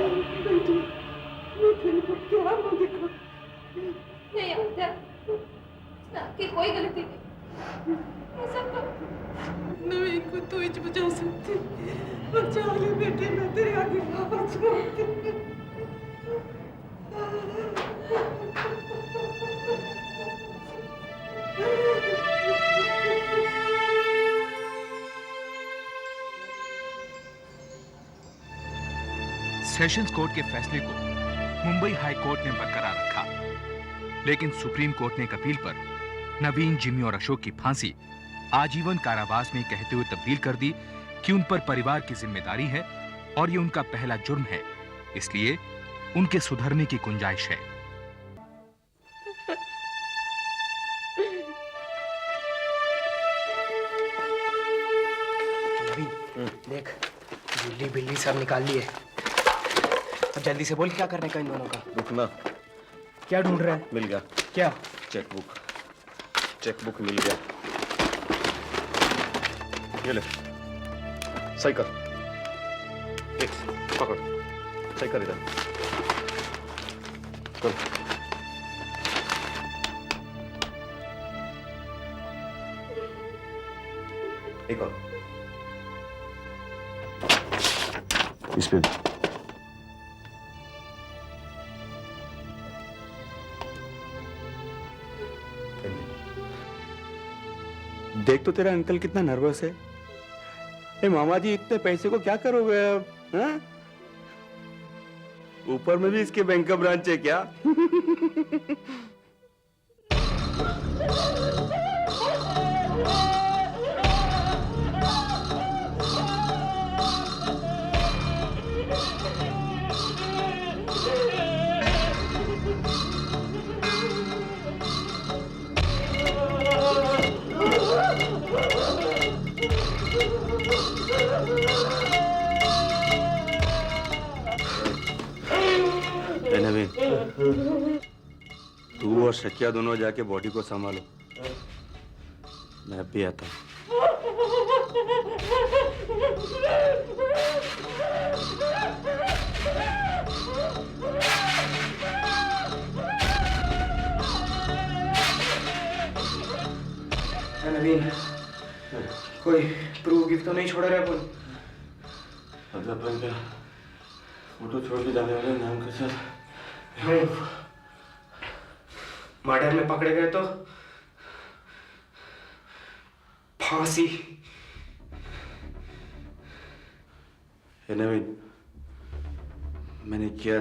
बेटी, मैं तेरे को क्या मुंह दिखाऊं? नहीं आत्या, इसमें आपकी कोई गलती नहीं। ये सब तो नवीन को तू ही बचा सकती। बचा ले बेटे, मैं तेरे आगे हाथ जोड़ती हूँ। सेशंस कोर्ट के फैसले को मुंबई हाई कोर्ट ने बरकरार रखा, लेकिन सुप्रीम कोर्ट ने एक अपील पर नवीन, जिमी और अशोक की फांसी आजीवन कारावास में कहते हुए तब्दील कर दी कि उन पर परिवार की जिम्मेदारी है और ये उनका पहला जुर्म है, इसलिए उनके सुधरने की गुंजाइश है। देख, बिल्ली बिल्ली सब निकाल लिए। अब जल्दी से बोल, क्या करने का इन दोनों का? रुकना। क्या ढूंढ रहा है? मिल गया। क्या? चेकबुक। चेकबुक मिल गया। ये ले, सही कर। एक पकड़, सही कर इधर। चल। एक और। इस पे देख तो तेरा अंकल कितना नर्वस है। ए मामा जी, इतने पैसे को क्या करोगे अब? हाँ? ऊपर में भी इसके बैंक का ब्रांच है क्या? तू और शकिया दोनों जाके बॉडी को संभालो, मैं भी आता हूँ। नवीन, कोई प्रूफ गिफ्ट तो नहीं छोड़ रहा अपन? अपन क्या फोटो छोड़ के जाने वाले नाम के साथ? नहीं, मर्डर में पकड़े गए तो फांसी। हे नवीन, मैंने किया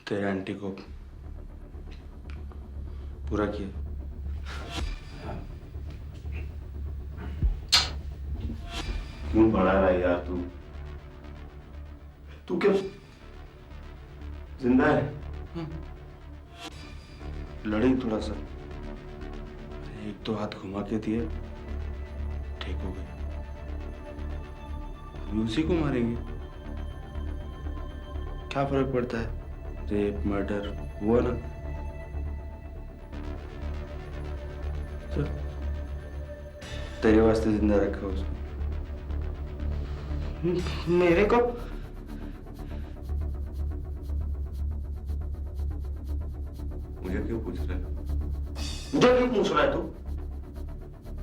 तेरे आंटी को पूरा किया। क्यों बढ़ा रहा है यार तू? तू क्या जिंदा है? लड़ी थोड़ा सा, एक दो हाथ घुमा के दिए, ठीक हो गए। अभी उसी को मारेंगे, क्या फर्क पड़ता है? रेप मर्डर हुआ ना, चल तेरे वास्ते जिंदा रखा उसको। मेरे को? मुझे क्यों पूछ रहा है? मुझे क्यों पूछ रहा है तू?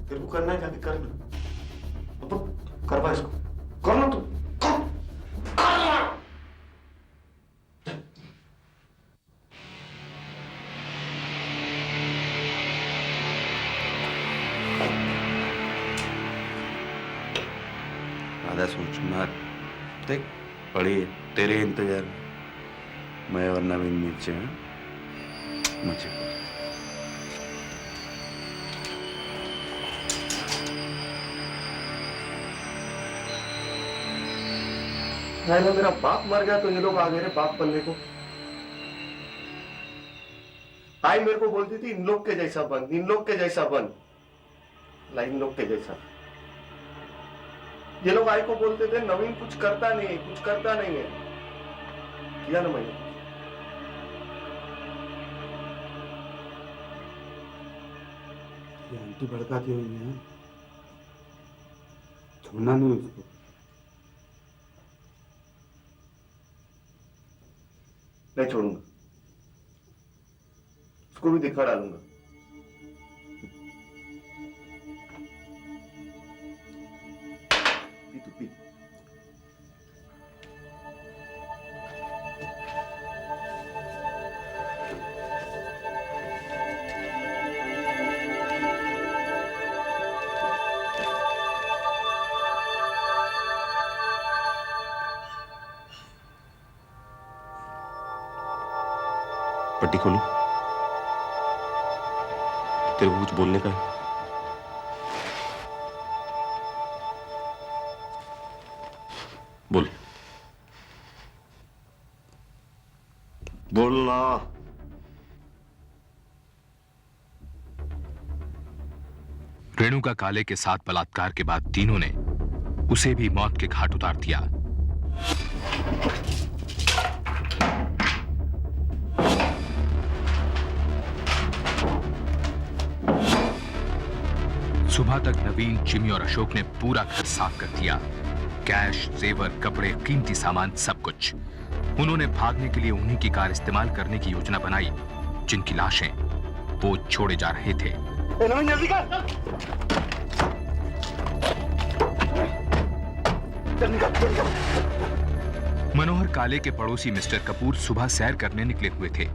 तेरे को करना है जाके करना। अब करवा इसको, करना तू, कर। आधा सोच मत, देख पड़ी है तेरे इंतजार में, मैं और नवीन नीचे हैं, मुझे है ना, मेरा बाप मर गया तो ये लोग आ गए रे बाप बनने को। आई मेरे को बोलती थी इन लोग के जैसा बन, इन लोग के जैसा बन, ला इन लोग के जैसा। ये लोग आई को बोलते थे नवीन कुछ करता नहीं है, कुछ करता नहीं है, किया ना मैंने। ये आंटी भड़काती हुई है, छोड़ना नहीं उसको। नहीं छोड़ूंगा, उसको भी दिखा डालूंगा। पी तू पी। पट्टी खोलो। तेरे को कुछ बोलने का है? बोल, बोलना। रेणुका काले के साथ बलात्कार के बाद तीनों ने उसे भी मौत के घाट उतार दिया। सुबह तक नवीन, जिमी और अशोक ने पूरा घर साफ कर दिया। कैश, जेवर, कपड़े, कीमती सामान, सब कुछ। उन्होंने भागने के लिए उन्हीं की कार इस्तेमाल करने की योजना बनाई, जिनकी लाशें वो छोड़े जा रहे थे। मनोहर काले के पड़ोसी मिस्टर कपूर सुबह सैर करने निकले हुए थे।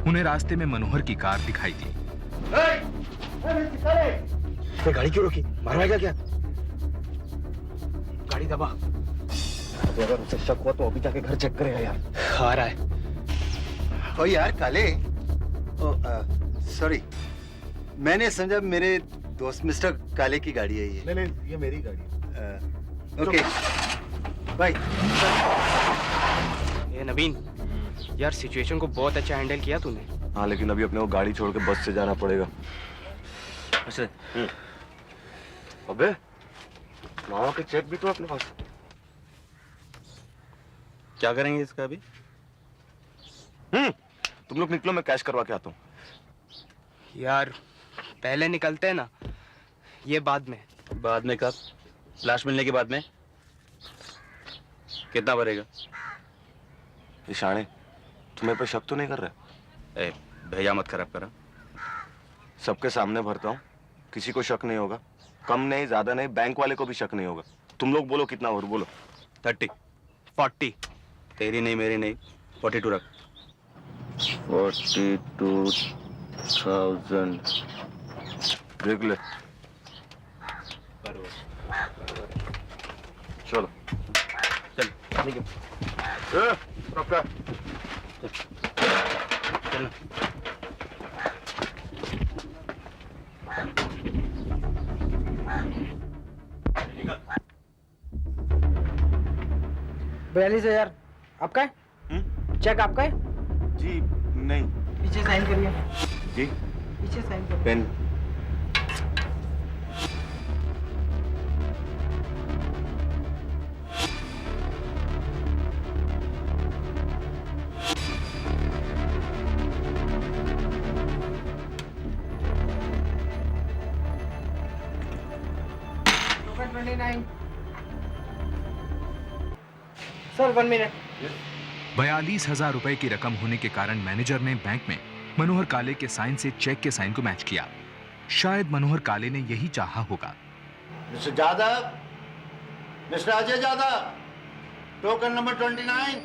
उन्हें रास्ते में मनोहर की कार दिखाई दी। तो गाड़ी क्यों रोकी? मारवाएगा क्या? गाड़ी दबा। अगर उसे शक हुआ तो अभी जाके घर चेक करेगा यार। आ रहा है। ओ यार काले, सॉरी, मैंने समझा मेरे दोस्त मिस्टर काले की गाड़ी है ये। नहीं, ये मेरी गाड़ी है। Okay bye. ये नवीन, यार सिचुएशन को बहुत अच्छा हैंडल किया तूने। हाँ, लेकिन अभी अपने को गाड़ी छोड़ के बस से जाना पड़ेगा। अच्छा, अबे मामा के चेक भी तो अपने पास। क्या करेंगे इसका अभी? तुम लोग निकलो, मैं कैश करवा के आता हूँ। यार पहले निकलते हैं ना, ये बाद में। बाद में कब? लाश मिलने के बाद में? कितना भरेगा? ईशाने, तुम्हें पे शक तो नहीं कर रहा? ए, भैया मत खराब करा। सबके सामने भरता हूँ, किसी को शक नहीं होगा। कम नहीं, ज्यादा नहीं, बैंक वाले को भी शक नहीं होगा। तुम लोग बोलो कितना और बोलो। 30, 40। तेरी नहीं, मेरी नहीं, 42 रख। 42,000 देख ले। चलो चल, ठीक है, पक्का। चलो। 42,000 आपका है? चेक आपका है? जी नहीं। पीछे साइन करिए। जी पीछे साइन करिए। पेन। Sir 1 minute. 42,000 रुपए की रकम होने के कारण मैनेजर ने बैंक में मनोहर काले के साइन से चेक के साइन को मैच किया। शायद मनोहर काले ने यही चाहा होगा। Mister Yadav, mister Ajay Yadav, token number 29।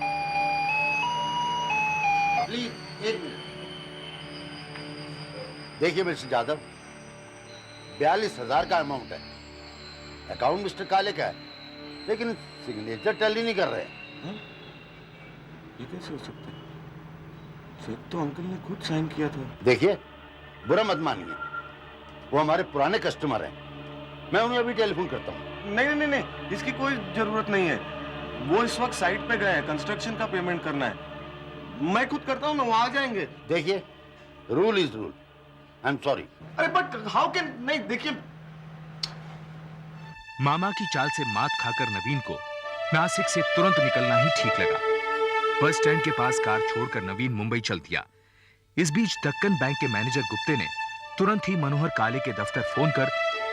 Please 1 minute. देखिए मिस्टर यादव, 42,000 का अमाउंट है। अकाउंट मिस्टर काले का है, लेकिन सिग्नेचर टैली नहीं कर रहे। ये कैसे हो सकता है? चेक तो अंकल ने खुद साइन किया था। देखिए, बुरा मत मानिए, वो हमारे पुराने कस्टमर हैं। मैं उन्हें अभी टेलीफोन करता हूँ। नहीं नहीं नहीं, इसकी कोई जरूरत नहीं है। वो इस वक्त साइट पे गए हैं, कंस्ट्रक्शन का पेमेंट करना है। मैं खुद करता हूँ ना, वो आ जाएंगे। देखिए, rule is rule. I am sorry. अरे बट हाउ कैन, नहीं देखिए। मामा की चाल से मात खाकर नवीन को नासिक से तुरंत निकलना ही ठीक लगा। बस स्टैंड के पास कार छोड़कर नवीन मुंबई चल दिया। इस बीच दक्कन बैंक के मैनेजर गुप्ते ने तुरंत ही मनोहर काले के दफ्तर फोन कर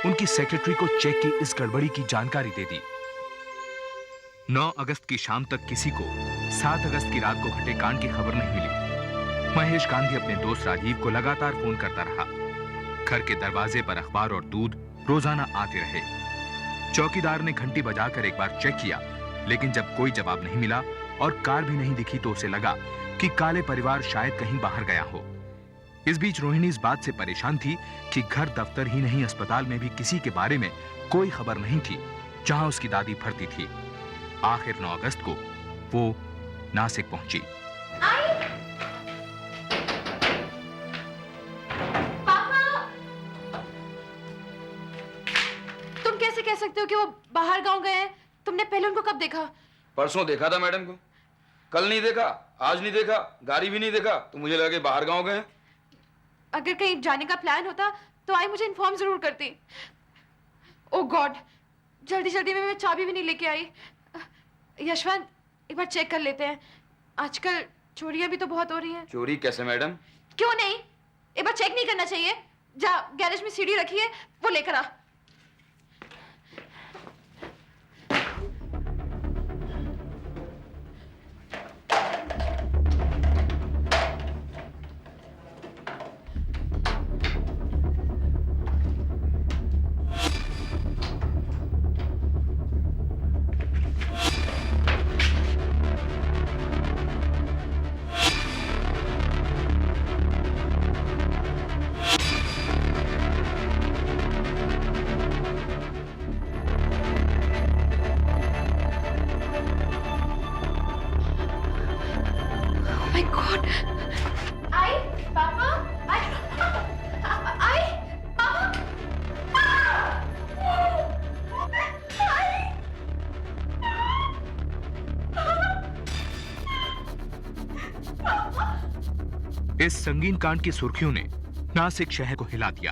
उनकी सेक्रेटरी को चेक की इस गड़बड़ी की जानकारी दे दी। 9 अगस्त की शाम तक किसी को 7 अगस्त की रात को घटे कांड की खबर नहीं मिली। महेश गांधी अपने दोस्त राजीव को लगातार फोन करता रहा। घर के दरवाजे पर अखबार और दूध रोजाना आते रहे। चौकीदार ने घंटी बजाकर एक बार चेक किया, लेकिन जब कोई जवाब नहीं मिला और कार भी नहीं दिखी तो उसे लगा कि काले परिवार शायद कहीं बाहर गया हो। इस बीच रोहिणी इस बात से परेशान थी कि घर, दफ्तर ही नहीं अस्पताल में भी किसी के बारे में कोई खबर नहीं थी जहां उसकी दादी भर्ती थी। आखिर 9 अगस्त को वो नासिक पहुंची। तुम कैसे कह सकते हो कि वो बाहर गांव गए हैं? तुमने पहले उनको कब देखा? परसों देखा था मैडम को। कल नहीं देखा, आज नहीं देखा, गाड़ी भी नहीं देखा, तो मुझे लगा कि बाहर गांव गए। अगर कहीं जाने का प्लान होता तो आई मुझे इन्फॉर्म जरूर करती। ओह गॉड, जल्दी जल्दी में मैं चाबी भी नहीं लेके आई। यशवंत, एक बार चेक कर लेते हैं। आजकल चोरियां भी तो बहुत हो रही हैं। चोरी कैसे मैडम? क्यों नहीं, एक बार चेक नहीं करना चाहिए? जा, गैरेज में सीढ़ी रखी है, वो लेकर आ। इस संगीन कांड की सुर्खियों ने नासिक शहर को हिला दिया।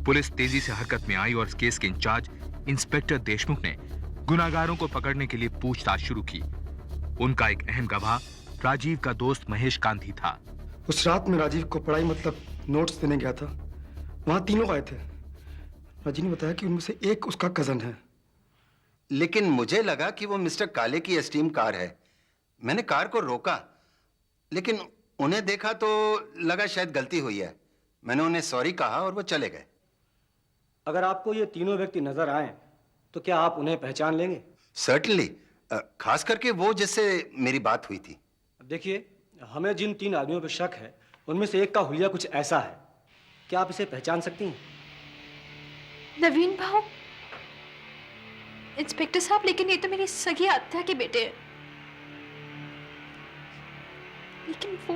पुलिस तेजी से हरकत में आई और इस केस के इंचार्ज इंस्पेक्टर देशमुख ने गुनाहगारों को पकड़ने के लिए पूछताछ शुरू की। उनका एक अहम गवाह राजीव का दोस्त महेश गांधी था। उस रात में राजीव को पढ़ाई मतलब नोट्स देने गया था। वहां तीनों आए थे। राजीव ने बताया कि उनमें से एक उसका कजन है। लेकिन मुझे लगा कि वो मिस्टर काले की एस्टीम कार है। मैंने कार को रोका, लेकिन उन्हें देखा तो लगा शायद गलती हुई है। मैंने उन्हें सॉरी कहा और वो चले गए। अगर आपको ये तीनों व्यक्ति नजर आए तो क्या आप उन्हें पहचान लेंगे? सर्टनली, खास करके वो जिससे मेरी बात हुई थी। देखिए, हमें जिन 3 आदमियों पर शक है उनमें से एक का हुलिया कुछ ऐसा है। क्या आप इसे पहचान सकती हैं? नवीन भाऊ? इंस्पेक्टर साहब, लेकिन ये तो मेरी सगी आत्या के बेटे हैं। लेकिन वो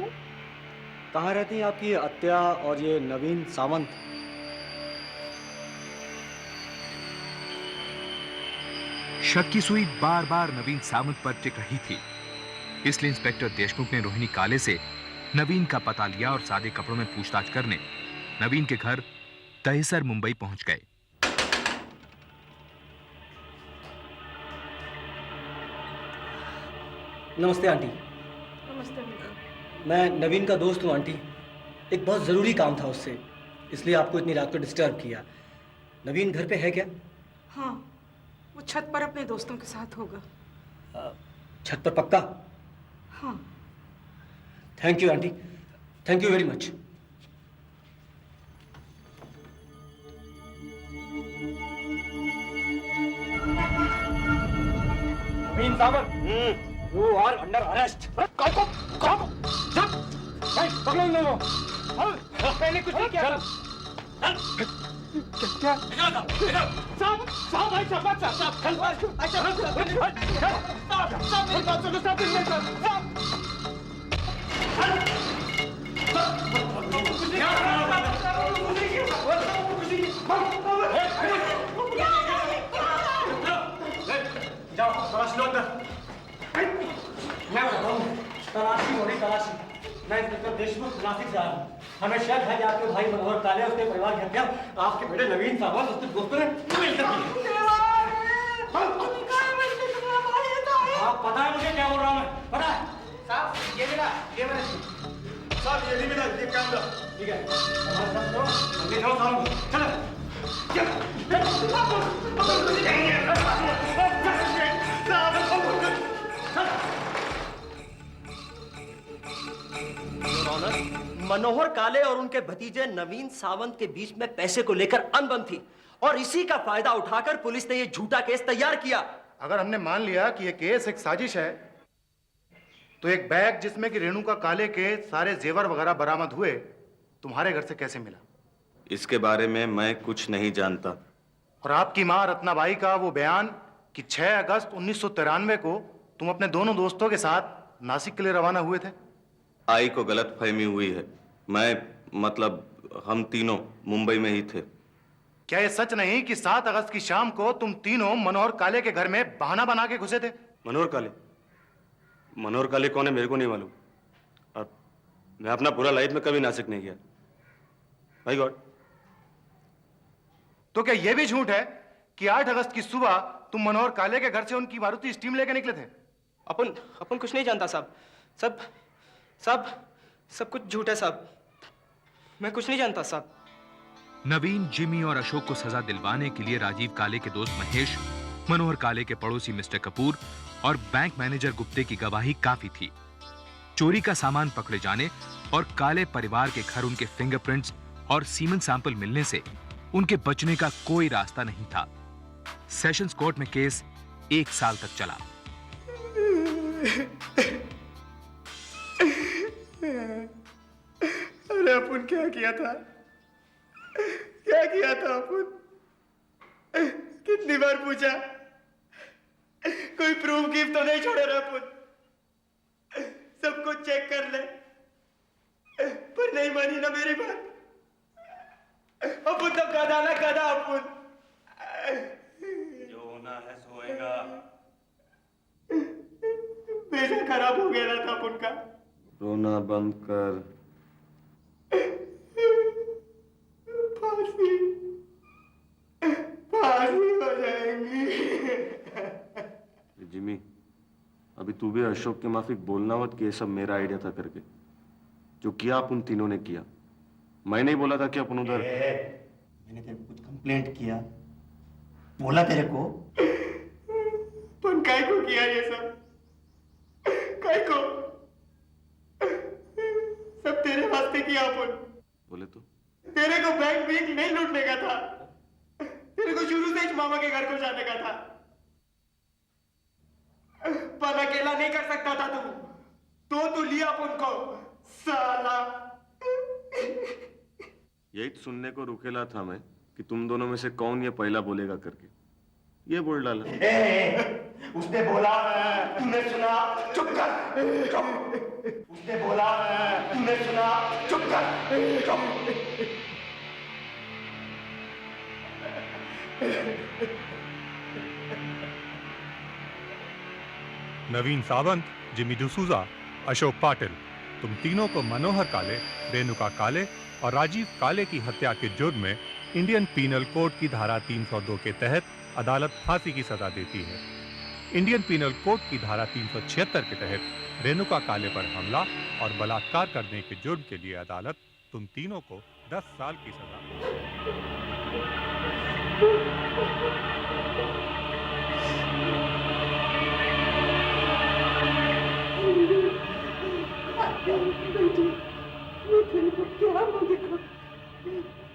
कहाँ रहती हैं आपकी अत्या और ये नवीन सावंत? शक की सुई बार बार नवीन सावंत पर टिक रही थी। इसलिए इंस्पेक्टर देशमुख ने रोहिणी काले से नवीन का पता लिया और सादे कपड़ों में पूछताछ करने नवीन के घर दहिसर मुंबई पहुंच गए। नमस्ते आंटी। नमस्ते बेटा। मैं नवीन का दोस्त हूँ आंटी। एक बहुत ज़रूरी काम था उससे, इसलिए आपको इतनी रात को डिस्टर्ब किया। नवीन घर पे है क्या? हाँ, वो छत पर अपने दोस्तों के साथ होगा। छत पर पक्का? हाँ। Thank you aunty, thank you very much. Naveen Sawant, you are under arrest. पकड़ो इन लोगों को। पहले कुछ नहीं किया। क्या? साहब भाई साहब मेरी बात सुनो साहब। जाओ तलाशी लो अंदर। मैं बताता हूँ, तलाशी हो रही तलाशी। मैं इंस्पेक्टर देशमुख नासिक से आया हूँ। हमें शक है कि आपके भाई मनोहर काले उसके परिवार की हत्या आपके बेटे नवीन सावंत उसके दोस्तों ने मिलकर की है। आप पता है मुझे क्या बोल रहा हूँ मैं? पता है? साहब ये मिला, साहब ये नहीं मिला, ये क्या मिला? ठीक है, हमारे साथ चलो, ले जाओ साहब, चलो। ऑनर, मनोहर काले और उनके भतीजे नवीन सावंत के बीच में पैसे को लेकर अनबन थी और इसी का फायदा उठाकर पुलिस ने यह झूठा केस तैयार किया। अगर हमने मान लिया कि यह केस एक साजिश है, तो एक बैग जिसमें कि रेणुका काले के सारे जेवर वगैरह बरामद हुए तुम्हारे घर से कैसे मिला? इसके बारे में मैं कुछ नहीं जानता। और आपकी मां रत्नाबाई का वो बयान कि 6 अगस्त 1993 को तुम अपने दोनों दोस्तों के साथ नासिक के लिए रवाना हुए थे? आई को गलत फहमी हुई है। मतलब हम तीनों मुंबई में ही थे। क्या ये सच नहीं कि 7 अगस्त की शाम को तुम तीनों मनोहर काले के घर में बहाना बना के घुसे थे? मनोहर काले कौन है मेरे को नहीं मालूम। और मैं अपना पूरा लाइफ में कभी नासिक नहीं गया। भाई गॉड। तो क्या यह भी झूठ है कि 8 अगस्त की सुबह तुम मनोहर काले के घर से उनकी मारुति स्टीम लेकर निकले थे? अपन कुछ नहीं जानता साहब। सब कुछ झूठ है साहब। मैं कुछ नहीं जानता साहब। नवीन, जिमी और अशोक को सजा दिलवाने के लिए राजीव काले के दोस्त महेश, मनोहर काले के पड़ोसी मिस्टर कपूर और बैंक मैनेजर गुप्ते की गवाही काफी थी। चोरी का सामान पकड़े जाने और काले परिवार के घर उनके फिंगरप्रिंट्स और सीमेंट सैंपल मिलने से उनके बचने का कोई रास्ता नहीं था। सेशंस कोर्ट में केस 1 साल तक चला। अरे अपन क्या किया था अपन? कितनी बार पूछा, कोई प्रूफ गिफ्ट तो नहीं छोड़े रहा अपन? सब कुछ चेक कर ले, पर नहीं मानी ना मेरी बात। अपन तो गधा ना गधा अपन। जो होना है सो होएगा। पैसा खराब हो गया था अपन का। रोना बंद कर। फांसी हो जाएंगी। जिमी, अभी तू भी अशोक के माफिक बोलना मत कि ये सब मेरा आइडिया था करके। जो किया अपन तीनों ने किया। मैं नहीं बोला था कि अपन उधर। मैंने तेरे को कुछ कंप्लेंट किया, बोला तेरे को? तुम काय को किया ये सब? काय को? सब तेरे वास्ते किया अपन। बोले तो तेरे को बैंक नहीं लूटने का था। तेरे को शुरू से ही मामा के घर को जाने का था। पर अकेला नहीं कर सकता था तू लिया अपन को, साला। यही तो सुनने को रुकेला था मैं कि तुम दोनों में से कौन ये पहला बोलेगा करके। ये बोल डाला। उसने बोला, तूने सुना, चुप कर, चुप। उसने बोला, तूने सुना, चुप कर, चुप। नवीन सावंत, जिमी डिसूजा, अशोक पाटिल, तुम तीनों को मनोहर काले, रेणुका काले और राजीव काले की हत्या के जुर्म में इंडियन पीनल कोड की धारा 302 के तहत अदालत फांसी की सजा देती है। इंडियन पीनल कोड की धारा 376 के तहत रेणुका काले पर हमला और बलात्कार करने के जुर्म के लिए अदालत तुम तीनों को 10 साल की सजा।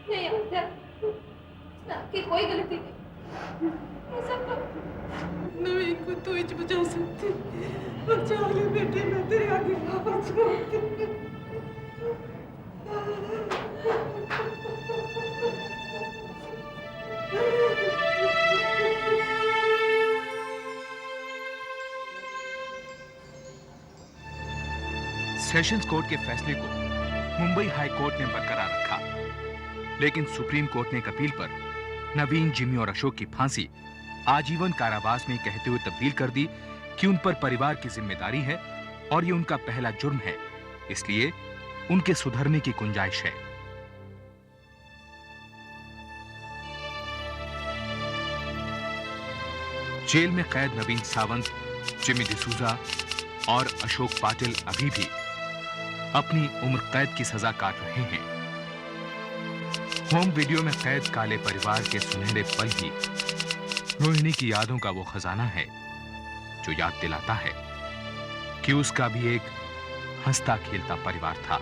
नहीं आत्या, आपकी कोई गलती नहीं। ये सब तो नवीन को तू ही बचा सकती। बचा ले बेटे, मैं तेरे आगे हाथ जोड़ती। सेशंस कोर्ट के फैसले को मुंबई हाई कोर्ट ने बरकरार रखा, लेकिन सुप्रीम कोर्ट ने एक अपील पर नवीन, जिमी और अशोक की फांसी आजीवन कारावास में कहते हुए तब्दील कर दी कि उन पर परिवार की जिम्मेदारी है और ये उनका पहला जुर्म है, इसलिए उनके सुधरने की गुंजाइश है। जेल में कैद नवीन सावंत, जिमी डिसूजा और अशोक पाटिल अभी भी अपनी उम्र कैद की सजा काट रहे हैं। होम वीडियो में कैद काले परिवार के सुनहरे पल ही रोहिणी की यादों का वो खजाना है जो याद दिलाता है कि उसका भी एक हंसता खेलता परिवार था।